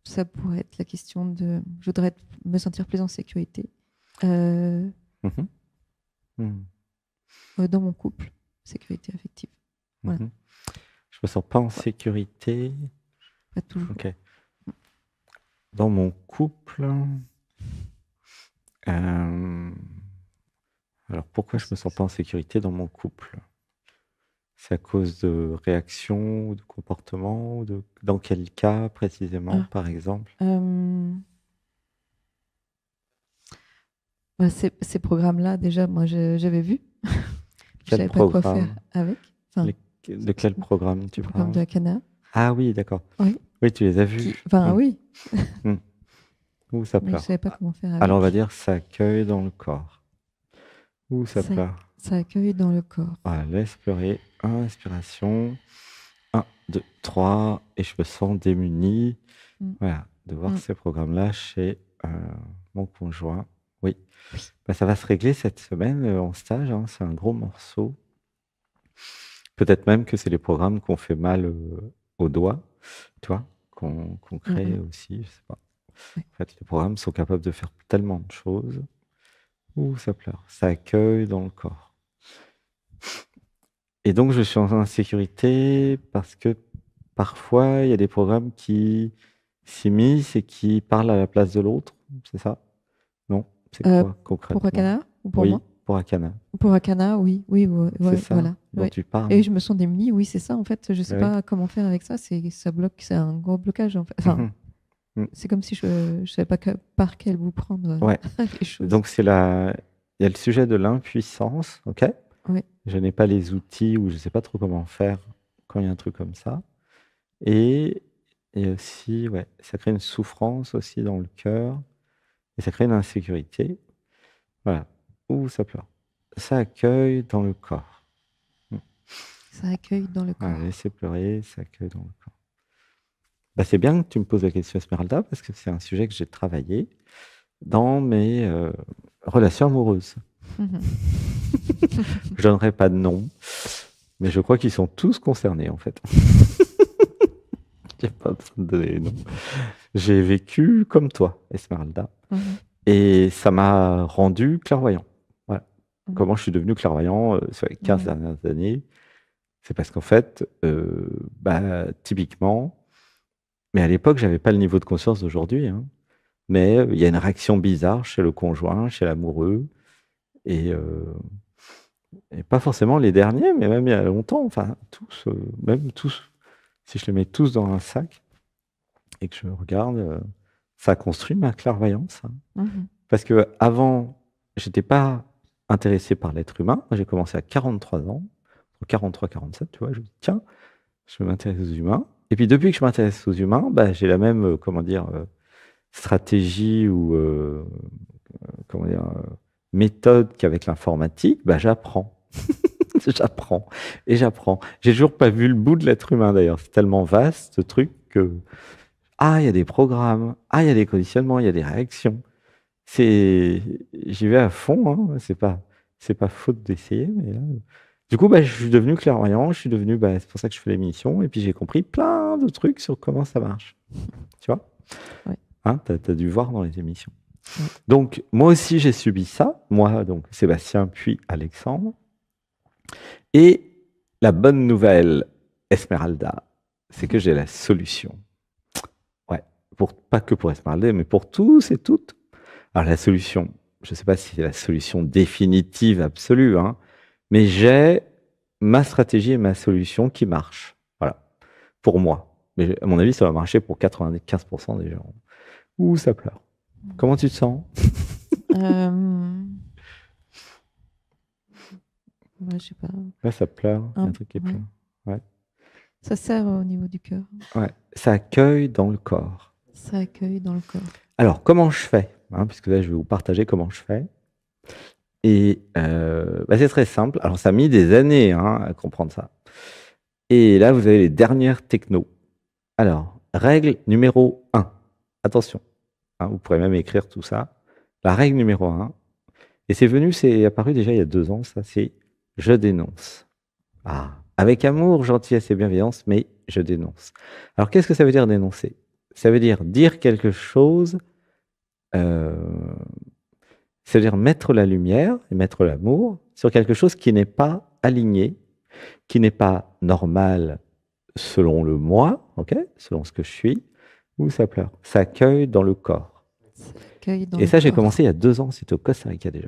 ça pourrait être la question de... Je voudrais me sentir plus en sécurité euh, Mhm. Mhm. dans mon couple, sécurité affective. Voilà, Mhm. Je me sens pas en ouais, sécurité. pas toujours. Ok. Dans mon couple. euh, Alors pourquoi je me sens pas en sécurité dans mon couple? C'est à cause de réactions ou de comportements ou dans quel cas précisément, Ah, par exemple? euh, bah, ces programmes-là, déjà, moi, j'avais vu. Je Quel savais pas quoi faire programme? avec. Enfin, De quel programme le tu programme de parles? Akana. Ah oui, d'accord. Oui, Oui, tu les as vus. enfin, Hmm, oui, hmm. Ouh, ça mais je pleure. savais pas comment faire Alors on va avec. dire ça accueille dans le corps. Ouh, ça Ça, pleure. ça accueille dans le corps. Voilà, laisse pleurer. Inspiration. Un, 2, 3. Et je me sens démuni. Mm, Voilà, de voir mm. ces programmes-là chez mon conjoint. Oui. Oui. Bah, ça va se régler cette semaine en stage, hein, c'est un gros morceau. Peut-être même que c'est les programmes qu'on fait mal au doigt, tu vois, qu'on Mm, crée mm. aussi, je sais pas. Ouais. En fait, les programmes sont capables de faire tellement de choses. Ouh, ça pleure. Ça accueille dans le corps. Et donc, je suis en insécurité parce que parfois, il y a des programmes qui s'immiscent et qui parlent à la place de l'autre. C'est ça? Non? C'est Euh, quoi pour concrètement? Akana ou pour moi? Oui, pour Akana. Pour Akana, oui, oui, ouais, C'est ouais, ça voilà. dont Ouais. tu parles? Et je me sens démunie, oui, c'est ça, en fait. Je sais Oui. pas comment faire avec ça. Ça bloque, c'est un gros blocage, en fait. Enfin, Mhm. Mm. c'est comme si je savais pas par quel bout prendre Ouais. les choses. Donc, il y a le sujet de l'impuissance, ok? Oui. Je n'ai pas les outils ou je ne sais pas trop comment faire quand il y a un truc comme ça. Et, et aussi, ouais, ça crée une souffrance aussi dans le cœur et ça crée une insécurité. Voilà. Ouh, ça pleure. Ça accueille dans le corps. Mm. Ça accueille dans le Voilà, corps. laissez pleurer, ça accueille dans le corps. Bah, c'est bien que tu me poses la question, Esmeralda, parce que c'est un sujet que j'ai travaillé dans mes relations amoureuses. Mhm. Je donnerai pas de nom, mais je crois qu'ils sont tous concernés en fait. J'ai pas besoin de donner les noms. J'ai vécu comme toi, Esmeralda, Mhm. et ça m'a rendu clairvoyant. Voilà. Mhm. Comment je suis devenu clairvoyant sur les 15 Mhm. dernières années? C'est parce qu'en fait, bah, typiquement, mais à l'époque, j'avais pas le niveau de conscience d'aujourd'hui, hein, mais il y a une réaction bizarre chez le conjoint, chez l'amoureux, et, euh, et pas forcément les derniers, mais même il y a longtemps, enfin tous, même tous, si je les mets tous dans un sac et que je regarde, ça construit ma clairvoyance, hein. Mhm. Parce que avant, j'étais pas intéressé par l'être humain. Moi, j'ai commencé à 43 ans, 43, 47, tu vois. Je me dis, tiens, je m'intéresse aux humains. Et puis, depuis que je m'intéresse aux humains, bah, j'ai la même, comment dire, stratégie ou, comment dire, méthode qu'avec l'informatique. Bah, j'apprends. J'apprends et j'apprends. J'ai toujours pas vu le bout de l'être humain, d'ailleurs. C'est tellement vaste, ce truc, que, ah, il y a des programmes, ah, il y a des conditionnements, il y a des réactions. C'est, j'y vais à fond, hein. C'est pas faute d'essayer, mais là, du coup, bah, je suis devenu clairvoyant, je suis devenu, bah, c'est pour ça que je fais l'émission, et puis j'ai compris plein de trucs sur comment ça marche. Tu vois? Ouais. Hein, t'as dû voir dans les émissions. Ouais. Donc, moi aussi, j'ai subi ça. Moi, donc, Sébastien, puis Alexandre. Et la bonne nouvelle, Esmeralda, c'est que j'ai la solution. Ouais. Pas que pour Esmeralda, mais pour tous et toutes. Alors la solution, je ne sais pas si c'est la solution définitive absolue, hein, mais j'ai ma stratégie et ma solution qui marchent. Voilà, pour moi. Mais à mon avis, ça va marcher pour 95% des gens. Ouh, ça pleure. Comment tu te sens? Euh, ouais, je sais pas. Là, ça pleure. Il y a un truc qui Ouais. pleure. Ouais. Ça serre au niveau du cœur. Ouais. Ça accueille dans le corps. Ça accueille dans le corps. Alors, comment je fais, hein, puisque là, je vais vous partager comment je fais. Et bah, c'est très simple. Alors, ça a mis des années, hein, à comprendre ça. Et là, vous avez les dernières technos. Alors, règle numéro 1. Attention, hein, vous pourrez même écrire tout ça. La règle numéro 1, et c'est apparu déjà il y a 2 ans, ça, c'est je dénonce. Ah, avec amour, gentillesse et bienveillance, mais je dénonce. Alors, qu'est-ce que ça veut dire dénoncer? ça veut dire quelque chose, euh, ça veut dire mettre la lumière et mettre l'amour sur quelque chose qui n'est pas aligné, qui n'est pas normal selon le moi, ok, selon ce que je suis, où ça pleure. Ça accueille dans le corps. Et ça, j'ai commencé il y a 2 ans, c'était au Costa Rica déjà.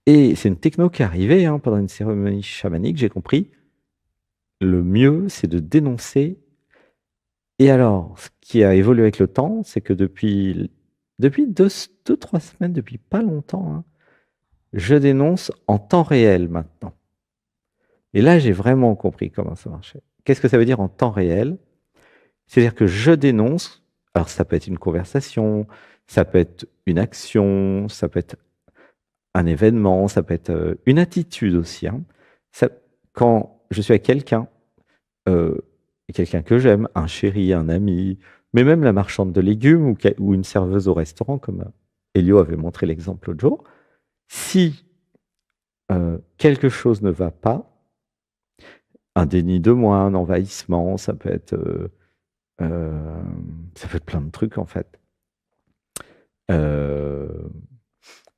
Et c'est une techno qui est arrivée pendant une cérémonie chamanique, j'ai compris, le mieux, c'est de dénoncer. Et alors, ce qui a évolué avec le temps, c'est que depuis 2-3 semaines, depuis pas longtemps, je dénonce en temps réel maintenant. Et là, j'ai vraiment compris comment ça marchait. Qu'est-ce que ça veut dire en temps réel? C'est-à-dire que je dénonce, alors ça peut être une conversation, ça peut être une action, ça peut être un événement, ça peut être une attitude aussi. Quand je suis avec quelqu'un, quelqu'un que j'aime, un chéri, un ami, mais même la marchande de légumes ou une serveuse au restaurant, comme Elio avait montré l'exemple l'autre jour, si quelque chose ne va pas, un déni de moi, un envahissement, ça peut être plein de trucs en fait.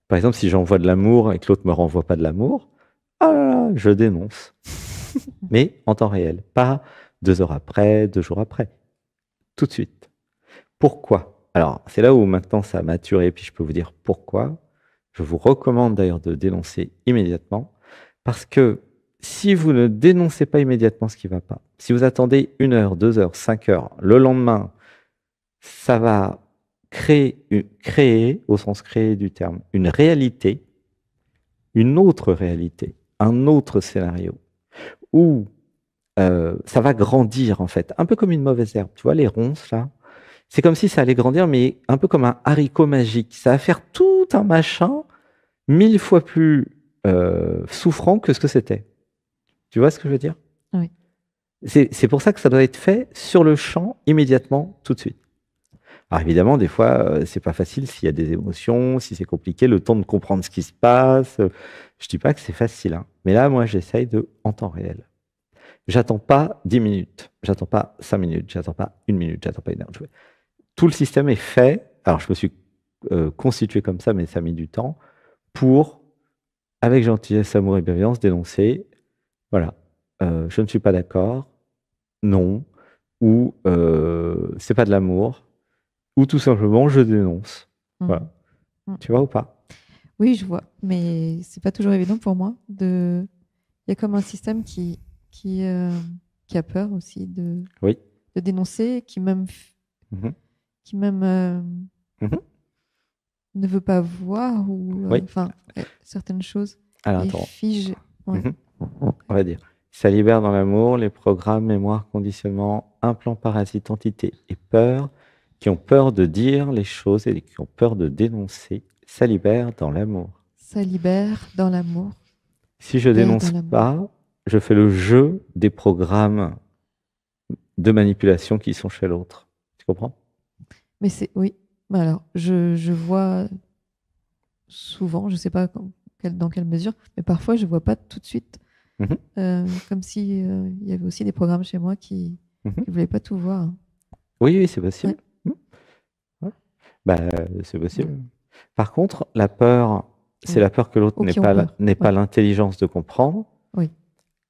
Par exemple, si j'envoie de l'amour et que l'autre me renvoie pas de l'amour, ah là là, je dénonce. Mais en temps réel, pas 2 heures après, 2 jours après, tout de suite. Pourquoi? Alors, c'est là où maintenant ça a maturé, puis je peux vous dire pourquoi. Je vous recommande d'ailleurs de dénoncer immédiatement, parce que si vous ne dénoncez pas immédiatement ce qui ne va pas, si vous attendez 1 heure, 2 heures, 5 heures, le lendemain, ça va créer, au sens créé du terme, une réalité, une autre réalité, un autre scénario, où ça va grandir en fait, un peu comme une mauvaise herbe. Tu vois, les ronces là, c'est comme si ça allait grandir, mais un peu comme un haricot magique. Ça va faire tout un machin 1000 fois plus souffrant que ce que c'était. Tu vois ce que je veux dire? Oui. C'est pour ça que ça doit être fait sur le champ, immédiatement, tout de suite. Alors évidemment, des fois, c'est pas facile s'il y a des émotions, si c'est compliqué, le temps de comprendre ce qui se passe. Je dis pas que c'est facile, mais là, moi, j'essaye en temps réel. J'attends pas 10 minutes, j'attends pas 5 minutes, j'attends pas 1 minute, j'attends pas 1 heure. Tout le système est fait. Alors, je me suis constitué comme ça, mais ça a mis du temps pour, avec gentillesse, amour et bienveillance, dénoncer. Voilà, je ne suis pas d'accord, non, ou c'est pas de l'amour, ou tout simplement je dénonce. Voilà. Tu vois ou pas? Oui, je vois, mais c'est pas toujours évident pour moi. Il y a comme un système qui a peur aussi de dénoncer, qui même ne veut pas voir ou certaines choses. Alors, et fige. Ouais. On va dire. Ça libère dans l'amour les programmes, mémoire, conditionnement, implants, parasites, entités et peurs qui ont peur de dire les choses et qui ont peur de dénoncer. Ça libère dans l'amour. Ça libère dans l'amour. Si je dénonce pas, je fais le jeu des programmes de manipulation qui sont chez l'autre. Tu comprends? Mais oui. Alors, je vois souvent, je ne sais pas dans quelle mesure, mais parfois je ne vois pas tout de suite. Comme si il y avait aussi des programmes chez moi qui ne voulaient pas tout voir. Oui, c'est possible. Ouais. C'est possible. Par contre, la peur, c'est la peur que l'autre n'ait pas l'intelligence de comprendre. Oui.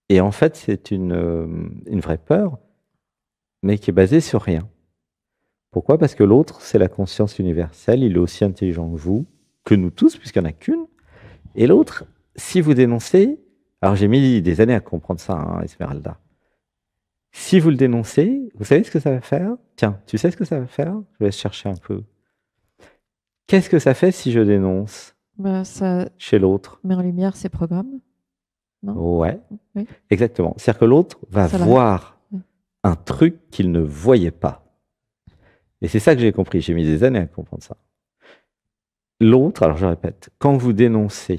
Et en fait, c'est une vraie peur, mais qui est basée sur rien. Pourquoi? Parce que l'autre, c'est la conscience universelle, il est aussi intelligent que vous, que nous tous, puisqu'il n'y en a qu'une. Et l'autre, si vous dénoncez, alors j'ai mis des années à comprendre ça, Esmeralda. Si vous le dénoncez, vous savez ce que ça va faire? Tiens, tu sais ce que ça va faire? Je vais chercher un peu. Qu'est-ce que ça fait si je dénonce ça chez l'autre? Met en lumière ses programmes, non? Ouais, oui. Exactement. C'est-à-dire que l'autre va voir un truc qu'il ne voyait pas. Et c'est ça que j'ai compris. J'ai mis des années à comprendre ça. L'autre, alors je répète, quand vous dénoncez,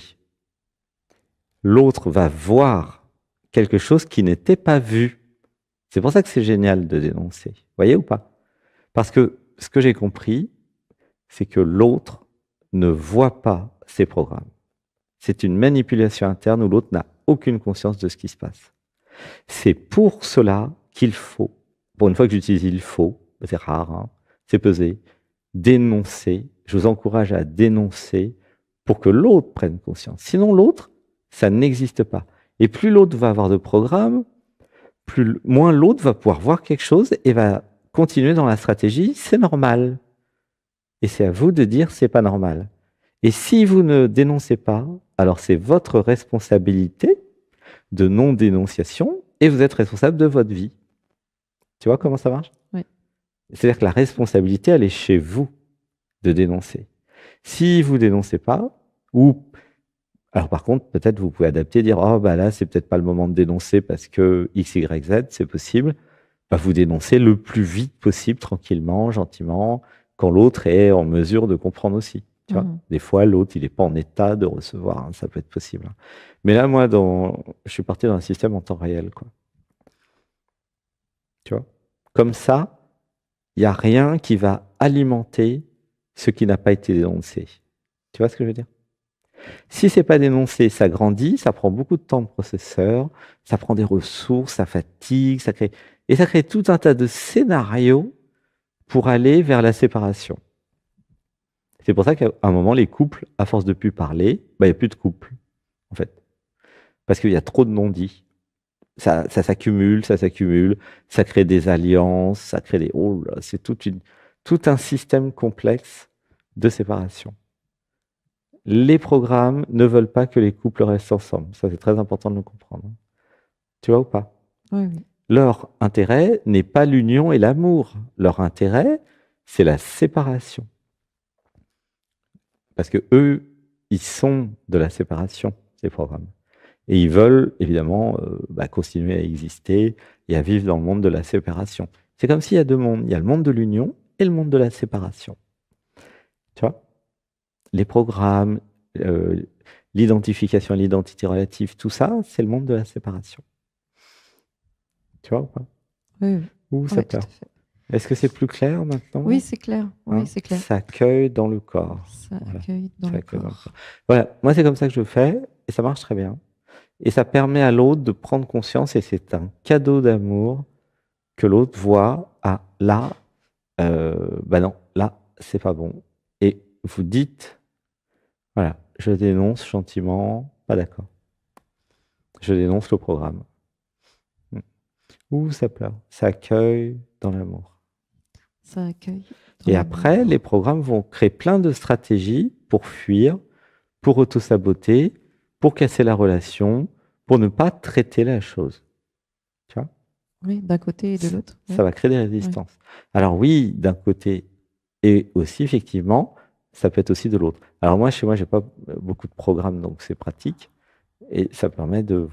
l'autre va voir quelque chose qui n'était pas vu. C'est pour ça que c'est génial de dénoncer. Vous voyez ou pas? Parce que ce que j'ai compris, c'est que l'autre ne voit pas ses programmes. C'est une manipulation interne où l'autre n'a aucune conscience de ce qui se passe. C'est pour cela qu'il faut, pour une fois que j'utilise il faut, c'est rare, c'est peser, dénoncer. Je vous encourage à dénoncer pour que l'autre prenne conscience. Sinon, l'autre, ça n'existe pas. Et plus l'autre va avoir de programme, moins l'autre va pouvoir voir quelque chose et va continuer dans la stratégie, c'est normal. Et c'est à vous de dire, c'est pas normal. Et si vous ne dénoncez pas, alors c'est votre responsabilité de non-dénonciation et vous êtes responsable de votre vie. Tu vois comment ça marche? Oui. C'est-à-dire que la responsabilité, elle est chez vous de dénoncer. Si vous dénoncez pas, ou alors par contre, peut-être vous pouvez adapter, dire oh bah là c'est peut-être pas le moment de dénoncer parce que X, Y, Z, c'est possible. Bah, vous dénoncez le plus vite possible, tranquillement, gentiment, quand l'autre est en mesure de comprendre aussi. Tu vois, des fois l'autre il n'est pas en état de recevoir, hein, ça peut être possible. Mais là moi, je suis parti dans un système en temps réel, quoi. Tu vois, comme ça, il n'y a rien qui va alimenter ce qui n'a pas été dénoncé. Tu vois ce que je veux dire? Si c'est pas dénoncé, ça grandit, ça prend beaucoup de temps de processeur, ça prend des ressources, ça fatigue, ça crée tout un tas de scénarios pour aller vers la séparation. C'est pour ça qu'à un moment, les couples, à force de plus parler, il n'y a plus de couple, en fait. Parce qu'il y a trop de non-dits. Ça s'accumule, ça crée des alliances, ça crée des... Oh là, c'est tout un système complexe de séparation. Les programmes ne veulent pas que les couples restent ensemble. Ça, c'est très important de le comprendre. Tu vois ou pas? Oui. Leur intérêt n'est pas l'union et l'amour. Leur intérêt, c'est la séparation. Parce que eux, ils sont de la séparation, ces programmes. Et ils veulent, évidemment, continuer à exister et à vivre dans le monde de la séparation. C'est comme s'il y a deux mondes. Il y a le monde de l'union et le monde de la séparation. Tu vois? Les programmes, l'identification et l'identité relative, tout ça, c'est le monde de la séparation. Tu vois ou pas? Oui. Ou ça peur. Est-ce que c'est plus clair maintenant? Oui, c'est clair. Oui, c'est clair. Ça accueille dans le corps. Ça accueille dans le corps. Voilà, moi c'est comme ça que je fais et ça marche très bien. Et ça permet à l'autre de prendre conscience et c'est un cadeau d'amour que l'autre voit, ah là, non, là, c'est pas bon. Et vous dites, voilà, je dénonce gentiment, pas d'accord. Je dénonce le programme. Ouh, ça pleure. Ça accueille dans l'amour. Ça accueille. Et après, les programmes vont créer plein de stratégies pour fuir, pour auto-saboter, pour casser la relation, pour ne pas traiter la chose. Tu vois? Oui, d'un côté et de l'autre. Ça va créer des résistances. Oui. Alors oui, d'un côté, et aussi, effectivement, ça peut être aussi de l'autre. Alors moi, chez moi, j'ai pas beaucoup de programmes, donc c'est pratique. Et ça permet de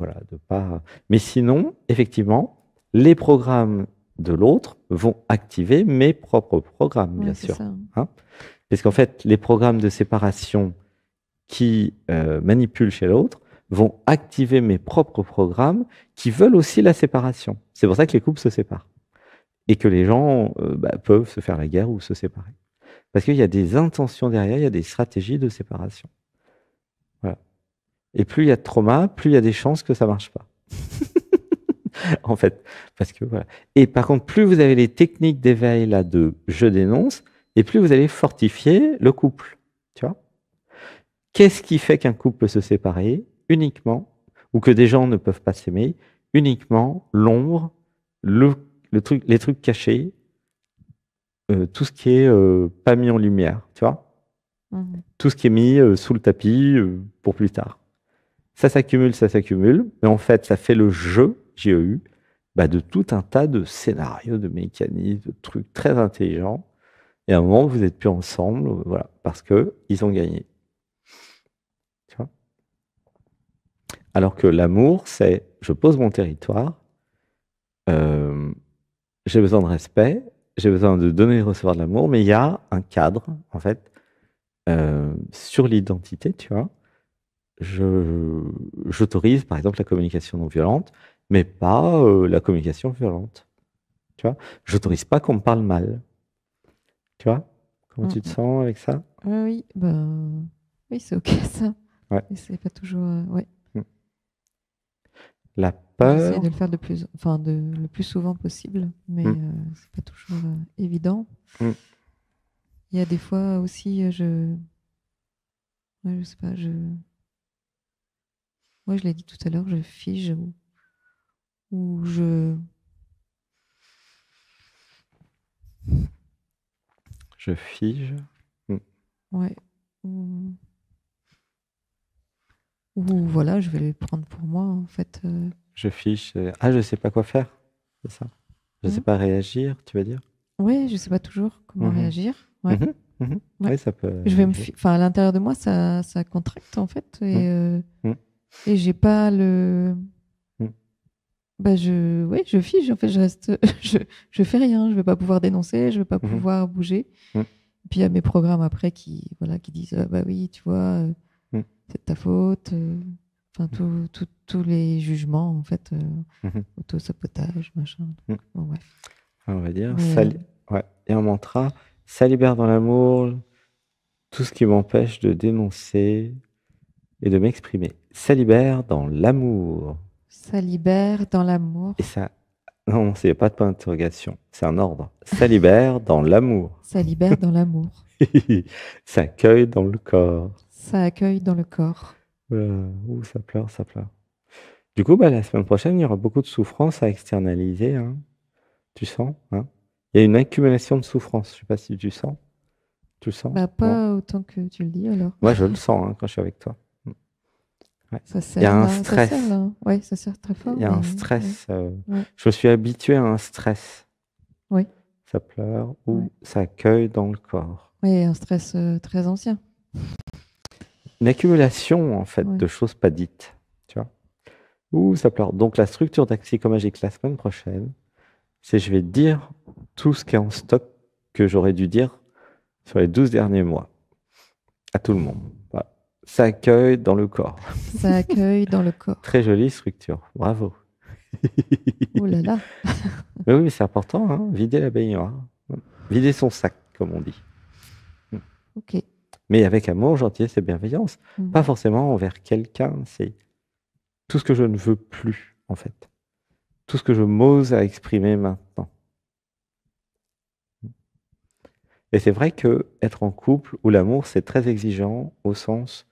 pas... Mais sinon, effectivement, les programmes de l'autre vont activer mes propres programmes, bien sûr. Hein, parce qu'en fait, les programmes de séparation qui manipulent chez l'autre vont activer mes propres programmes qui veulent aussi la séparation. C'est pour ça que les couples se séparent. Et que les gens peuvent se faire la guerre ou se séparer. Parce qu'il y a des intentions derrière, il y a des stratégies de séparation. Voilà. Et plus il y a de trauma, plus il y a des chances que ça ne marche pas. En fait. Parce que, voilà. Et par contre, plus vous avez les techniques d'éveil là de je dénonce, et plus vous allez fortifier le couple. Tu vois? Qu'est-ce qui fait qu'un couple peut se séparer? Uniquement, ou que des gens ne peuvent pas s'aimer, uniquement l'ombre, les trucs cachés, tout ce qui est pas mis en lumière, tu vois? Tout ce qui est mis sous le tapis pour plus tard. Ça s'accumule, mais en fait, ça fait le jeu, JEU, de tout un tas de scénarios, de mécanismes, de trucs très intelligents. Et à un moment, vous n'êtes plus ensemble, voilà, parce qu'ils ont gagné. Tu vois? Alors que l'amour, c'est je pose mon territoire, j'ai besoin de respect, j'ai besoin de donner et recevoir de l'amour, mais il y a un cadre, en fait, sur l'identité, tu vois. J'autorise, par exemple, la communication non violente, mais pas la communication violente. Tu vois, j'autorise pas qu'on me parle mal. Tu vois, comment tu te sens avec ça? Oui, oui, c'est ok ça. Ouais. C'est pas toujours, ouais. La peur. J'essaie de le faire le plus souvent possible, mais c'est pas toujours évident. Il y a des fois aussi, ouais, je sais pas, moi je l'ai dit tout à l'heure, je fige ou Je fige. ouais, ou voilà, je vais les prendre pour moi en fait. Je fige. Je sais pas quoi faire. C'est ça. Je sais pas réagir, tu veux dire? Ouais, je sais pas toujours comment Mhm. réagir. Ouais. Mhm. Mhm. Ouais. Oui, ça peut. Je vais enfin, à l'intérieur de moi, ça contracte en fait, et j'ai pas le. Bah je fige en fait, je reste, je fais rien, je vais pas pouvoir dénoncer, je vais pas pouvoir bouger. Puis il y a mes programmes après qui disent bah oui, tu vois, c'est de ta faute. Enfin tous les jugements en fait, auto-sabotage, machin. Bon, bref. On va dire Mais, ouais. Et un mantra, ça libère dans l'amour tout ce qui m'empêche de dénoncer et de m'exprimer. Ça libère dans l'amour. ça libère dans l'amour. Et ça, non, c'est pas de point d'interrogation, c'est un ordre. Ça libère dans l'amour. Ça libère dans l'amour. Ça accueille dans le corps. Ça accueille dans le corps. Ouh, ça pleure, ça pleure. Du coup, la semaine prochaine, il y aura beaucoup de souffrance à externaliser. Hein. Tu sens, hein? Il y a une accumulation de souffrance. Je sais pas si tu sens. Tu le sens? Bah, pas autant que tu le dis alors. Moi, je le sens quand je suis avec toi. Ouais. Ça Il y a serre un là, stress. ça serre là. Ouais, ça serre très fort. Il y a un stress. Je me suis habitué à un stress. Oui. Ça pleure ou ça accueille dans le corps. Oui, un stress très ancien. Une accumulation, en fait, de choses pas dites. Tu vois? Ouh, ça pleure. Donc, la structure d'Axicomagique la semaine prochaine, c'est je vais dire tout ce qui est en stock que j'aurais dû dire sur les 12 derniers mois. À tout le monde. Voilà. Ça accueille dans le corps. Ça accueille dans le corps. Très jolie structure. Bravo. Oh là là. Mais oui, c'est important, hein, vider la baignoire. Vider son sac, comme on dit. Ok. Mais avec amour, gentillesse et bienveillance. Pas forcément envers quelqu'un, c'est tout ce que je ne veux plus, en fait. Tout ce que je m'ose à exprimer maintenant. Et c'est vrai que être en couple ou l'amour, c'est très exigeant au sens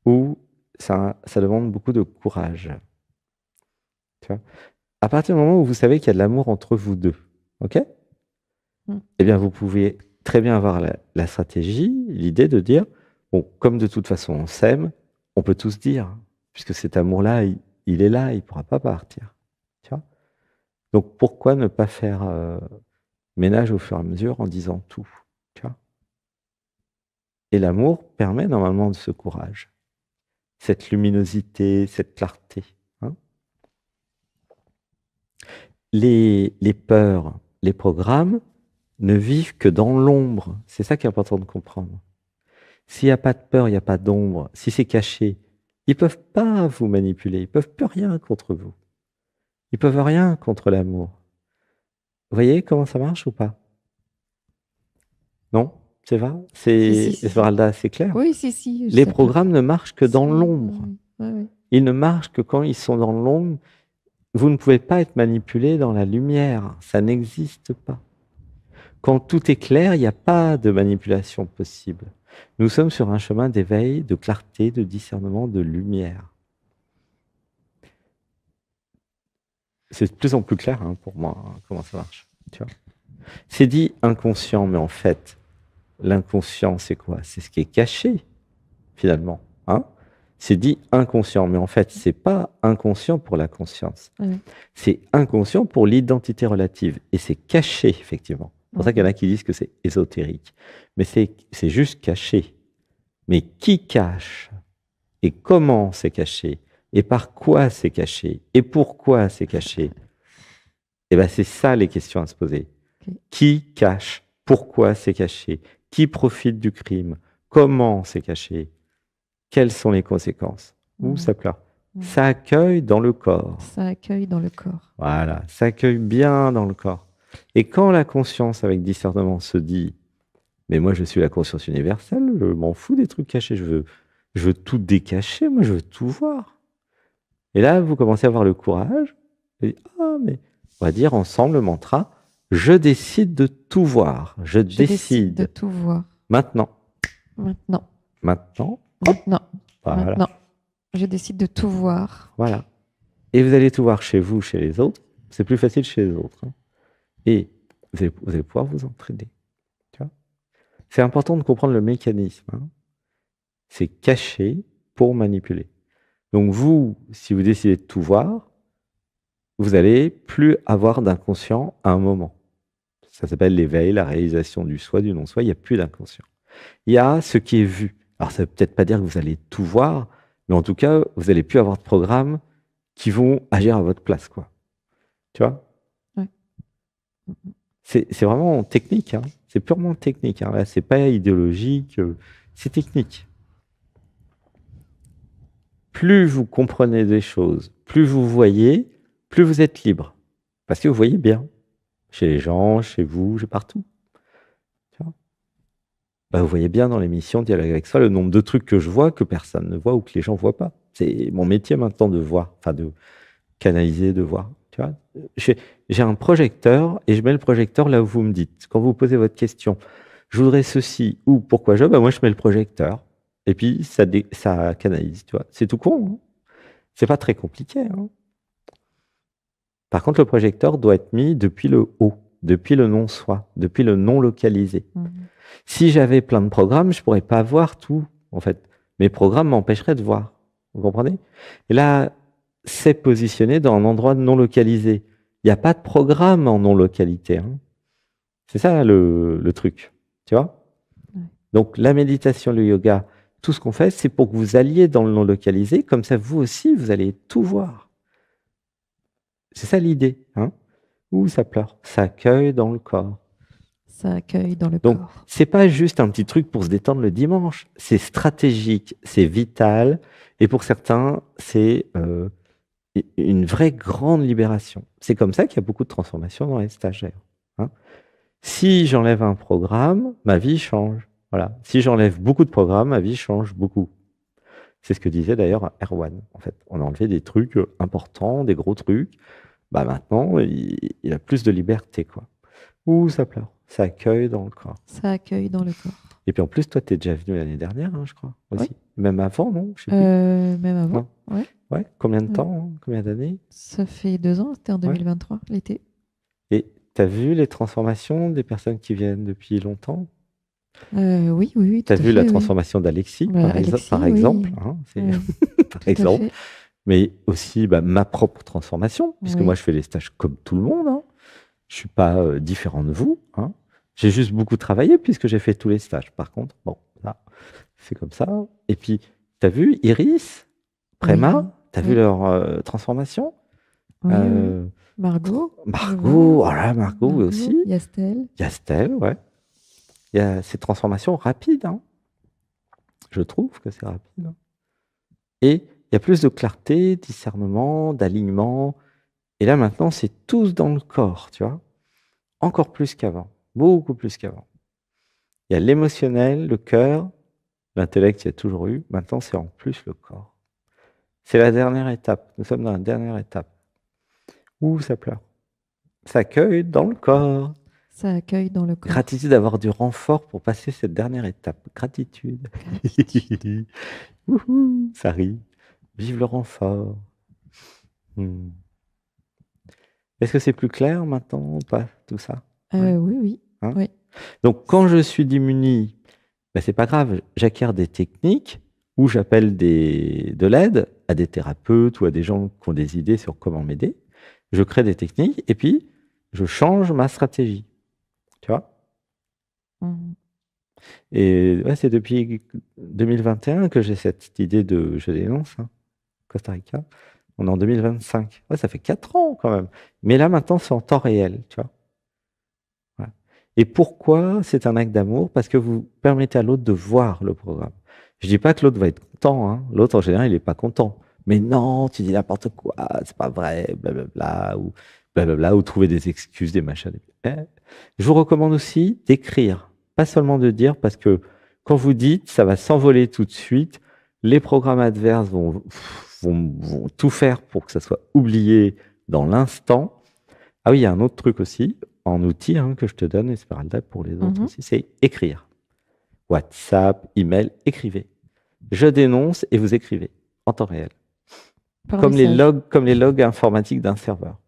où ça demande beaucoup de courage. Tu vois? À partir du moment où vous savez qu'il y a de l'amour entre vous deux, ok? Eh bien, vous pouvez très bien avoir la stratégie, l'idée de dire, bon, comme de toute façon on s'aime, on peut tous dire, puisque cet amour-là, il est là, il ne pourra pas partir. Tu vois? Donc, pourquoi ne pas faire ménage au fur et à mesure en disant tout, tu vois? Et l'amour permet normalement de ce courage, cette luminosité, cette clarté. Hein? Les peurs, les programmes ne vivent que dans l'ombre. C'est ça qui est important de comprendre. S'il n'y a pas de peur, il n'y a pas d'ombre. Si c'est caché, ils ne peuvent pas vous manipuler. Ils ne peuvent plus rien contre vous. Ils ne peuvent rien contre l'amour. Vous voyez comment ça marche ou pas? Non? C'est vrai? Esmeralda, c'est clair? Oui, si. Les programmes ne marchent que dans l'ombre. Ils ne marchent que quand ils sont dans l'ombre. Vous ne pouvez pas être manipulé dans la lumière. Ça n'existe pas. Quand tout est clair, il n'y a pas de manipulation possible. Nous sommes sur un chemin d'éveil, de clarté, de discernement, de lumière. C'est de plus en plus clair pour moi comment ça marche. Tu vois? C'est dit inconscient, mais en fait, l'inconscient, c'est quoi? C'est ce qui est caché, finalement. Hein? C'est dit inconscient, mais en fait, c'est pas inconscient pour la conscience. C'est inconscient pour l'identité relative. Et c'est caché, effectivement. C'est pour ça qu'il y en a qui disent que c'est ésotérique. Mais c'est juste caché. Mais qui cache? Et comment c'est caché? Et par quoi c'est caché? Et pourquoi c'est caché? Eh bien, c'est ça les questions à se poser. Qui cache? Pourquoi c'est caché? Qui profite du crime? Comment c'est caché? Quelles sont les conséquences? Où ça pleure? Ça accueille dans le corps. Ça accueille dans le corps. Voilà, ça accueille bien dans le corps. Et quand la conscience avec discernement se dit « Mais moi, je suis la conscience universelle, je m'en fous des trucs cachés, je veux tout décacher, moi, je veux tout voir. » Et là, vous commencez à avoir le courage. Et, mais on va dire ensemble le mantra « Je décide de tout voir. Je décide de tout voir. Maintenant. Maintenant. Maintenant. Maintenant. Voilà. Maintenant. Je décide de tout voir. Voilà. Et vous allez tout voir chez vous, chez les autres. C'est plus facile chez les autres. Hein. Et vous allez pouvoir vous entraîner. Tu vois, c'est important de comprendre le mécanisme. Hein. C'est caché pour manipuler. Donc vous, si vous décidez de tout voir, vous allez plus avoir d'inconscient à un moment. Ça s'appelle l'éveil, la réalisation du soi, du non-soi. Il n'y a plus d'inconscient. Il y a ce qui est vu. Alors ça ne veut peut-être pas dire que vous allez tout voir, mais en tout cas, vous n'allez plus avoir de programmes qui vont agir à votre place, quoi. Tu vois? Ouais. C'est vraiment technique, hein. C'est purement technique. Hein. Là, c'est pas idéologique, c'est technique. Plus vous comprenez des choses, plus vous voyez, plus vous êtes libre. Parce que vous voyez bien. Chez les gens, chez vous, partout. Tu vois, bah, vous voyez bien dans l'émission Dialogue avec soi le nombre de trucs que je vois que personne ne voit ou que les gens ne voient pas. C'est mon métier maintenant de voir, enfin de canaliser, de voir. Tu vois, j'ai un projecteur et je mets le projecteur là où vous me dites. Quand vous posez votre question, je voudrais ceci ou pourquoi je, bah moi je mets le projecteur et puis ça canalise. Tu vois, c'est tout con. Hein, c'est pas très compliqué. Hein. Par contre, le projecteur doit être mis depuis le haut, depuis le non-soi, depuis le non-localisé. Si j'avais plein de programmes, je pourrais pas voir tout, en fait. Mes programmes m'empêcheraient de voir. Vous comprenez? Et là, c'est positionné dans un endroit non localisé. Il n'y a pas de programme en non-localité. Hein. C'est ça le truc. Tu vois? Donc, la méditation, le yoga, tout ce qu'on fait, c'est pour que vous alliez dans le non localisé. Comme ça, vous aussi, vous allez tout voir. C'est ça l'idée. Hein. Ouh, ça pleure. Ça accueille dans le corps. Ça accueille dans le Donc, corps. c'est pas juste un petit truc pour se détendre le dimanche. C'est stratégique, c'est vital. Et pour certains, c'est une vraie grande libération. C'est comme ça qu'il y a beaucoup de transformations dans les stagiaires. Hein. Si j'enlève un programme, ma vie change. Voilà. Si j'enlève beaucoup de programmes, ma vie change beaucoup. C'est ce que disait d'ailleurs Erwan. En fait, on a enlevé des trucs importants, des gros trucs. Bah maintenant, il a plus de liberté, quoi. Ouh, ça pleure. Ça accueille dans le corps. Ça accueille dans le corps. Et puis en plus, toi, tu es déjà venu l'année dernière, hein, je crois, aussi. Oui. Même avant, non? Je sais plus. Même avant, ouais. Ouais. Combien de temps? Hein, combien d'années? Ça fait 2 ans, c'était en 2023, l'été. Et tu as vu les transformations des personnes qui viennent depuis longtemps? Oui. Tu as vu la transformation d'Alexis, par exemple. Hein, par exemple. Mais aussi ma propre transformation, puisque moi, je fais les stages comme tout le monde. Hein. Je ne suis pas différent de vous. Hein. J'ai juste beaucoup travaillé puisque j'ai fait tous les stages. Par contre, bon, là, c'est comme ça. Et puis, tu as vu Iris, Préma, tu as vu leur transformation? Margot. Margot, Margot aussi. Yastel, ouais. Il y a ces transformations rapides. Hein. Je trouve que c'est rapide. Hein. Et il y a plus de clarté, discernement, d'alignement. Et là, maintenant, c'est tous dans le corps, tu vois. Encore plus qu'avant. Beaucoup plus qu'avant. Il y a l'émotionnel, le cœur, l'intellect, il y a toujours eu. Maintenant, c'est en plus le corps. C'est la dernière étape. Nous sommes dans la dernière étape. Ouh, ça pleure. Ça accueille dans le corps. Ça accueille dans le corps. Gratitude d'avoir du renfort pour passer cette dernière étape. Gratitude. Ça rit. Vive le renfort. Est-ce que c'est plus clair maintenant ou pas, tout ça? Oui. Hein? Oui. Donc, quand je suis démuni, c'est pas grave, j'acquiers des techniques ou j'appelle de l'aide à des thérapeutes ou à des gens qui ont des idées sur comment m'aider. Je crée des techniques et puis je change ma stratégie. Tu vois? Et c'est depuis 2021 que j'ai cette idée de je dénonce, hein, Costa Rica. On est en 2025. Ouais, ça fait 4 ans quand même. Mais là, maintenant, c'est en temps réel, tu vois. Voilà. Et pourquoi c'est un acte d'amour? Parce que vous permettez à l'autre de voir le programme. Je dis pas que l'autre va être content. Hein. L'autre, en général, il n'est pas content. Mais non, tu dis n'importe quoi, c'est pas vrai, blablabla, ou trouver des excuses, des machins. Je vous recommande aussi d'écrire, pas seulement de dire, parce que quand vous dites, ça va s'envoler tout de suite. Les programmes adverses vont tout faire pour que ça soit oublié dans l'instant. Ah oui, il y a un autre truc aussi, en outil que je te donne, Esmeralda, pour les autres aussi, c'est écrire. WhatsApp, email, écrivez. Je dénonce et vous écrivez en temps réel. Par Comme les message. logs informatiques d'un serveur.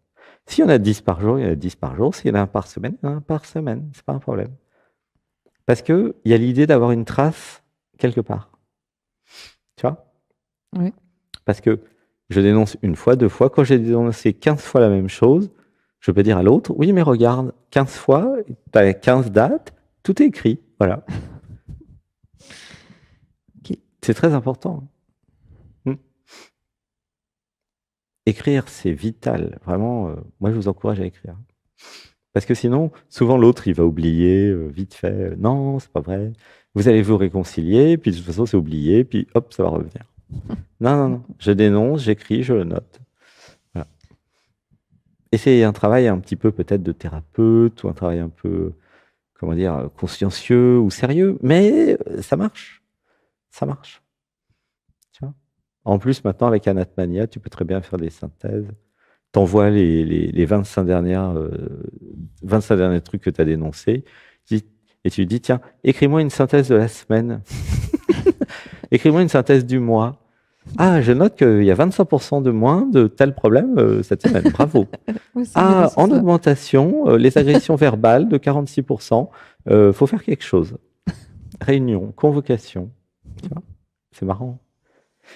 S'il y en a 10 par jour, il y en a 10 par jour. S'il y en a un par semaine, il y en a un par semaine. C'est pas un problème. Parce qu'il y a l'idée d'avoir une trace quelque part. Tu vois? Oui. Parce que je dénonce une fois, 2 fois. Quand j'ai dénoncé 15 fois la même chose, je peux dire à l'autre, oui, mais regarde, 15 fois, tu as 15 dates, tout est écrit. Voilà. Ok. C'est très important. Écrire, c'est vital. Vraiment, moi, je vous encourage à écrire. Parce que sinon, souvent, l'autre, il va oublier vite fait. Non, c'est pas vrai. Vous allez vous réconcilier, puis de toute façon, c'est oublié, puis hop, ça va revenir. Non, non, non. Je dénonce, j'écris, je le note. Voilà. Et c'est un travail un petit peu peut-être de thérapeute, ou un travail un peu, comment dire, consciencieux ou sérieux, mais ça marche. Ça marche. Tu vois. En plus, maintenant, avec Anatmania, tu peux très bien faire des synthèses. T'envoies les 25 25 derniers trucs que tu as dénoncés, et tu dis, tiens, écris-moi une synthèse de la semaine. Écris-moi une synthèse du mois. Ah, je note qu'il y a 25% de moins de tel problème cette semaine. Bravo. Oui, c'est bien Ah, aussi en ça. augmentation, les agressions verbales de 46%. Faut faire quelque chose. Réunion, convocation. Tu vois, c'est marrant.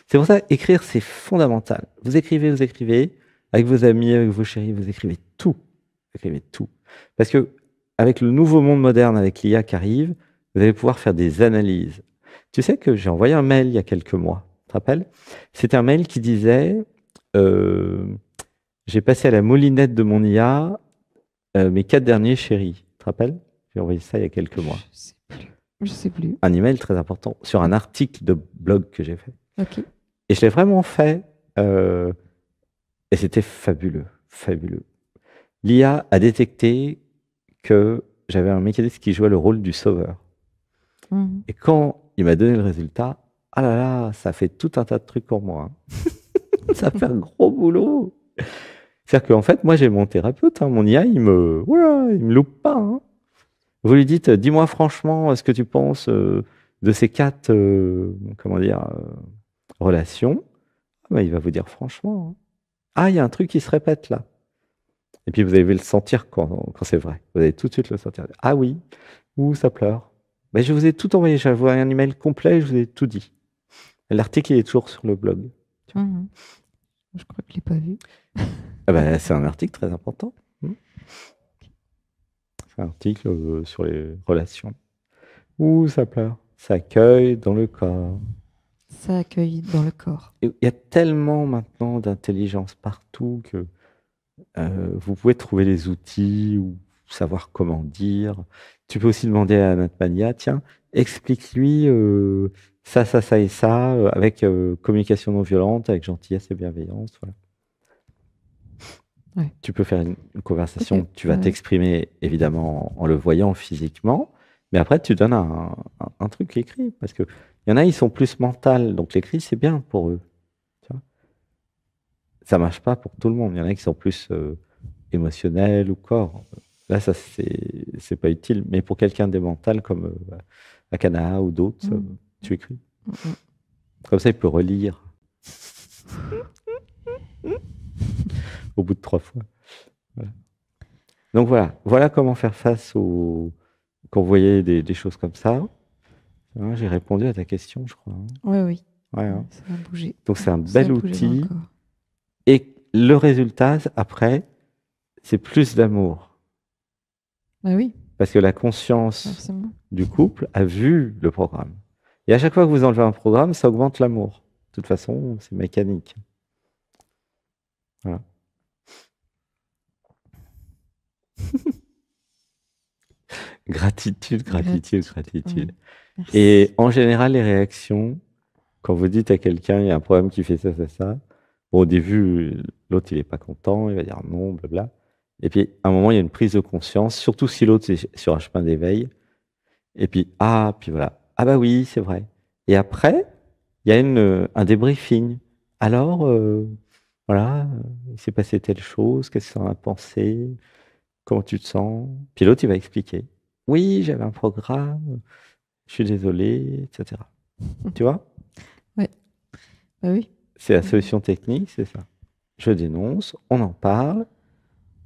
C'est pour ça, écrire, c'est fondamental. Vous écrivez, avec vos amis, avec vos chéris, vous écrivez tout. Vous écrivez tout. Parce que, avec le nouveau monde moderne, avec l'IA qui arrive, vous allez pouvoir faire des analyses. Tu sais que j'ai envoyé un mail il y a quelques mois, tu te rappelles? C'était un mail qui disait, euh, j'ai passé à la moulinette de mon IA mes 4 derniers chéris. Tu te rappelles? J'ai envoyé ça il y a quelques mois. Je sais plus. Je sais plus. Un email très important sur un article de blog que j'ai fait. Ok. Et je l'ai vraiment fait. Et c'était fabuleux, fabuleux. L'IA a détecté que j'avais un mécanisme qui jouait le rôle du sauveur. Mhm. Et quand il m'a donné le résultat, ah là là, ça fait tout un tas de trucs pour moi. Ça fait un gros boulot. C'est-à-dire qu'en fait, moi, j'ai mon thérapeute, hein, mon IA, voilà, il me loupe pas. Hein. Vous lui dites, dis-moi franchement ce que tu penses de ces 4, comment dire, relations. Ah ben, il va vous dire franchement. Hein. Ah, il y a un truc qui se répète là. Et puis vous allez le sentir quand c'est vrai. Vous allez tout de suite le sentir. Ah oui, ou ça pleure. Mais je vous ai tout envoyé. J'ai envoyé un email complet, je vous ai tout dit. L'article il est toujours sur le blog. Mhm. Je crois que je l'ai pas vu. Ah ben, c'est un article très important. C'est un article sur les relations. Ouh, ça pleure. Ça accueille dans le corps. Ça accueille dans le corps. Et il y a tellement maintenant d'intelligence partout que vous pouvez trouver les outils ou savoir comment dire. Tu peux aussi demander à Natmania, tiens, explique-lui ça, ça, ça et ça, avec communication non violente, avec gentillesse et bienveillance. Voilà. Ouais. Tu peux faire une conversation, Ok. tu vas t'exprimer évidemment en le voyant physiquement, mais après tu donnes un truc écrit, parce que il y en a, ils sont plus mentales, donc l'écrit c'est bien pour eux. Tu vois. Ça marche pas pour tout le monde. Il y en a qui sont plus émotionnels ou corps. Là, ça c'est pas utile, mais pour quelqu'un de mental comme Akana ou d'autres, tu écris. Comme ça, il peut relire au bout de 3 fois. Voilà. Donc voilà comment faire face quand vous voyez des choses comme ça. Hein, j'ai répondu à ta question, je crois. Hein. Ouais, oui. Ouais, hein. Ça va bouger. Donc c'est un Ça bel va bouger dans le outil. corps. Et le résultat, après, c'est plus d'amour. Bah oui, Parce que la conscience forcément. du couple a vu le programme. Et à chaque fois que vous enlevez un programme, ça augmente l'amour. De toute façon, c'est mécanique. Voilà. Gratitude, gratitude, gratitude. Merci. Et en général, les réactions, quand vous dites à quelqu'un, il y a un problème qui fait ça, ça, ça, bon, au début, l'autre, il n'est pas content, il va dire non, blabla. Et puis, à un moment, il y a une prise de conscience, surtout si l'autre est sur un chemin d'éveil. Et puis, puis voilà. Ah bah oui, c'est vrai. Et après, il y a un débriefing. Alors, voilà, il s'est passé telle chose, qu'est-ce que ça en a pensé, comment tu te sens? Puis l'autre, il va expliquer. Oui, j'avais un programme, je suis désolé, etc. Tu vois? Ouais. Bah oui. C'est la solution technique, c'est ça. Je dénonce, on en parle,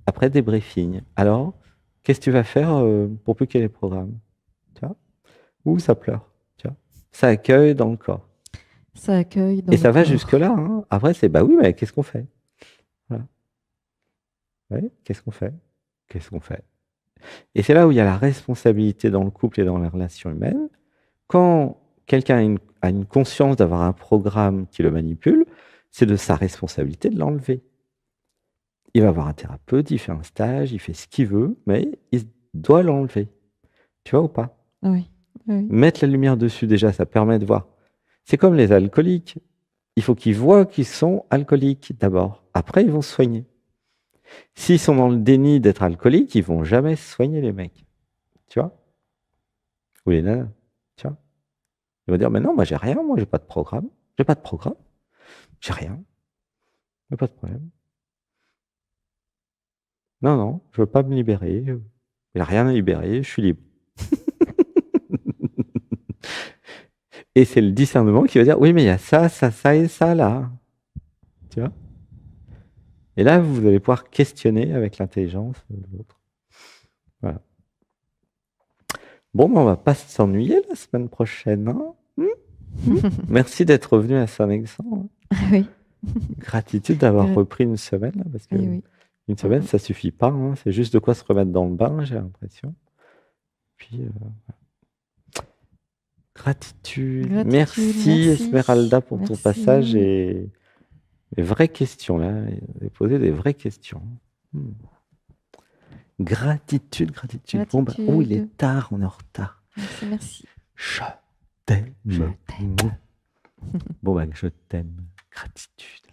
après débriefing. Alors, qu'est-ce que tu vas faire pour plus qu'il y ait les programmes? Tu vois? Ou ça pleure, tu vois? Ça accueille dans le corps. Ça accueille dans Et le ça va corps. jusque-là, hein. Après, c'est bah oui, mais qu'est-ce qu'on fait? Voilà. Ouais, qu'est-ce qu'on fait? Qu'est-ce qu'on fait? Et c'est là où il y a la responsabilité dans le couple et dans les relations humaines. Quand quelqu'un a une conscience d'avoir un programme qui le manipule, c'est de sa responsabilité de l'enlever. Il va voir un thérapeute, il fait un stage, il fait ce qu'il veut, mais il doit l'enlever. Tu vois ou pas? Oui. Oui. Mettre la lumière dessus, déjà, ça permet de voir. C'est comme les alcooliques. Il faut qu'ils voient qu'ils sont alcooliques d'abord. Après, ils vont se soigner. S'ils sont dans le déni d'être alcooliques, ils vont jamais se soigner, les mecs. Tu vois? Ou les nanas. Tu vois? Ils vont dire, mais non, moi j'ai rien, moi j'ai pas de programme. J'ai pas de programme. J'ai rien. Mais pas de problème. Non, non, je veux pas me libérer. Il n'y a rien à libérer, je suis libre. Et c'est le discernement qui va dire, oui, mais il y a ça, ça, ça et ça là. Tu vois? Et là, vous allez pouvoir questionner avec l'intelligence de l'autre. Voilà. Bon, ben, on va pas s'ennuyer la semaine prochaine. Hein. Merci d'être revenu à Saint-Alexandre. Oui. Gratitude d'avoir repris une semaine, là, parce que Oui. une semaine, ça suffit pas. Hein. C'est juste de quoi se remettre dans le bain, j'ai l'impression. Puis, gratitude. Merci Esmeralda pour ton passage et les vraies questions là, et poser des vraies questions. Gratitude, gratitude. Bon, bah, oh, il est tard, on est en retard. Merci. Je t'aime. Je t'aime. Bon, bah, je t'aime. Gratitude.